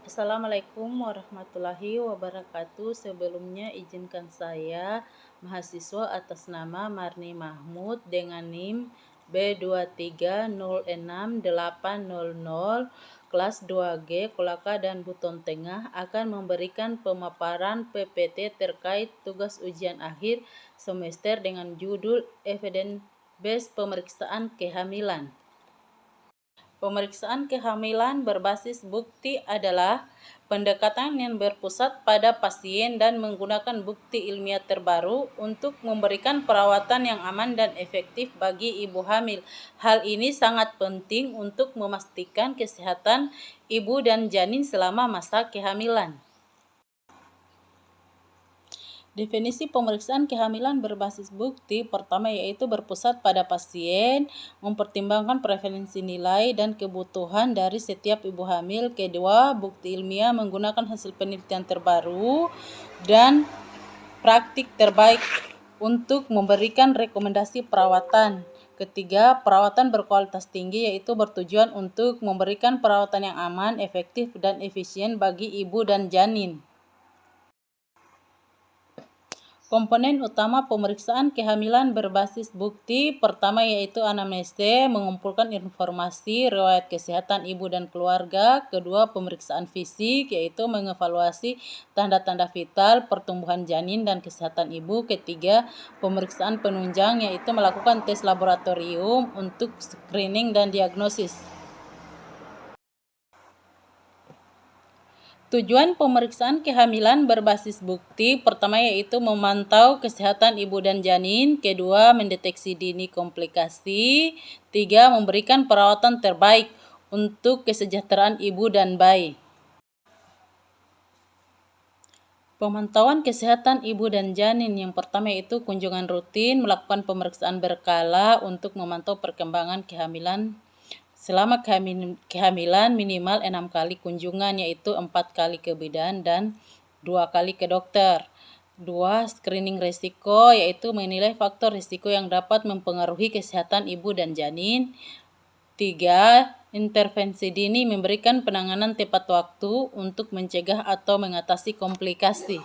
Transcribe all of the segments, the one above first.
Assalamualaikum warahmatullahi wabarakatuh. Sebelumnya izinkan saya, mahasiswa atas nama Marni Mahmud dengan NIM B23068800 kelas 2G Kolaka dan Buton Tengah akan memberikan pemaparan PPT terkait tugas ujian akhir semester dengan judul Evidence Based Pemeriksaan Kehamilan. Pemeriksaan kehamilan berbasis bukti adalah pendekatan yang berpusat pada pasien dan menggunakan bukti ilmiah terbaru untuk memberikan perawatan yang aman dan efektif bagi ibu hamil. Hal ini sangat penting untuk memastikan kesehatan ibu dan janin selama masa kehamilan. Definisi pemeriksaan kehamilan berbasis bukti pertama yaitu berpusat pada pasien, mempertimbangkan preferensi nilai dan kebutuhan dari setiap ibu hamil. Kedua, bukti ilmiah menggunakan hasil penelitian terbaru dan praktik terbaik untuk memberikan rekomendasi perawatan. Ketiga, perawatan berkualitas tinggi yaitu bertujuan untuk memberikan perawatan yang aman, efektif, dan efisien bagi ibu dan janin. Komponen utama pemeriksaan kehamilan berbasis bukti pertama yaitu anamnese, mengumpulkan informasi riwayat kesehatan ibu dan keluarga. Kedua, pemeriksaan fisik yaitu mengevaluasi tanda-tanda vital, pertumbuhan janin dan kesehatan ibu. Ketiga, pemeriksaan penunjang yaitu melakukan tes laboratorium untuk screening dan diagnosis. Tujuan pemeriksaan kehamilan berbasis bukti pertama yaitu memantau kesehatan ibu dan janin. Kedua, mendeteksi dini komplikasi. Tiga, memberikan perawatan terbaik untuk kesejahteraan ibu dan bayi. Pemantauan kesehatan ibu dan janin yang pertama yaitu kunjungan rutin, melakukan pemeriksaan berkala untuk memantau perkembangan kehamilan. Selama kehamilan minimal 6 kali kunjungan yaitu 4 kali ke bidan dan 2 kali ke dokter. 2. Screening risiko yaitu menilai faktor risiko yang dapat mempengaruhi kesehatan ibu dan janin. 3. Intervensi dini memberikan penanganan tepat waktu untuk mencegah atau mengatasi komplikasi.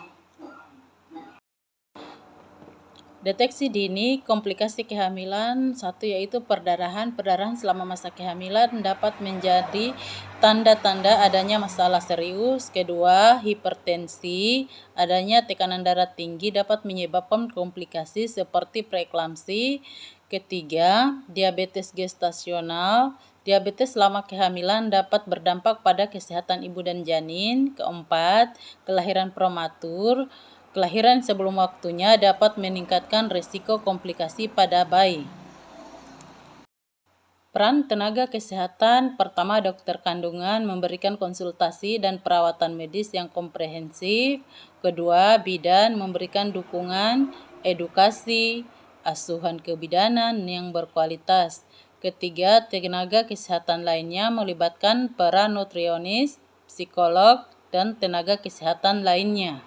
Deteksi dini komplikasi kehamilan. 1 yaitu perdarahan. Perdarahan selama masa kehamilan dapat menjadi tanda-tanda adanya masalah serius. Kedua, hipertensi. Adanya tekanan darah tinggi dapat menyebabkan komplikasi seperti preeklamsi. Ketiga, diabetes gestasional. Diabetes selama kehamilan dapat berdampak pada kesehatan ibu dan janin. Keempat, kelahiran prematur. Kelahiran sebelum waktunya dapat meningkatkan risiko komplikasi pada bayi. Peran tenaga kesehatan pertama, dokter kandungan memberikan konsultasi dan perawatan medis yang komprehensif. Kedua, bidan memberikan dukungan, edukasi, asuhan kebidanan yang berkualitas. Ketiga, tenaga kesehatan lainnya melibatkan para nutrisionis, psikolog, dan tenaga kesehatan lainnya.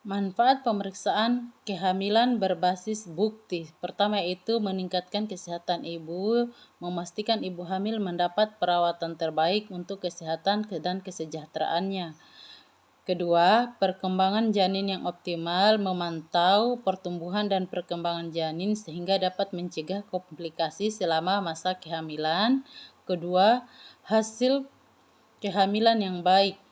Manfaat pemeriksaan kehamilan berbasis bukti. Pertama yaitu meningkatkan kesehatan ibu, memastikan ibu hamil mendapat perawatan terbaik untuk kesehatan dan kesejahteraannya. Kedua, perkembangan janin yang optimal, memantau pertumbuhan dan perkembangan janin sehingga dapat mencegah komplikasi selama masa kehamilan. Kedua, hasil kehamilan yang baik,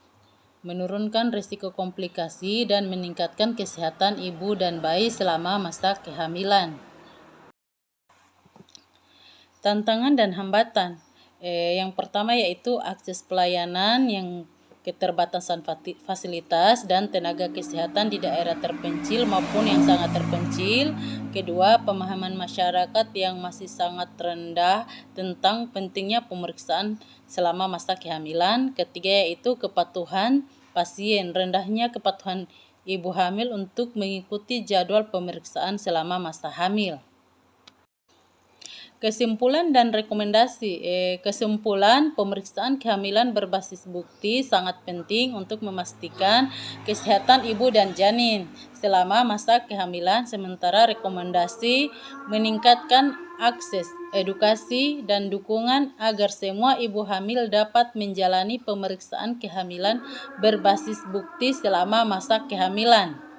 menurunkan risiko komplikasi dan meningkatkan kesehatan ibu dan bayi selama masa kehamilan. Tantangan dan hambatan. Yang pertama yaitu akses pelayanan yang keterbatasan fasilitas dan tenaga kesehatan di daerah terpencil maupun yang sangat terpencil. Kedua, pemahaman masyarakat yang masih sangat rendah tentang pentingnya pemeriksaan selama masa kehamilan. Ketiga yaitu kepatuhan pasien, rendahnya kepatuhan ibu hamil untuk mengikuti jadwal pemeriksaan selama masa hamil. Kesimpulan dan rekomendasi. Kesimpulan, pemeriksaan kehamilan berbasis bukti sangat penting untuk memastikan kesehatan ibu dan janin selama masa kehamilan, sementara rekomendasi meningkatkan akses, edukasi, dan dukungan agar semua ibu hamil dapat menjalani pemeriksaan kehamilan berbasis bukti selama masa kehamilan.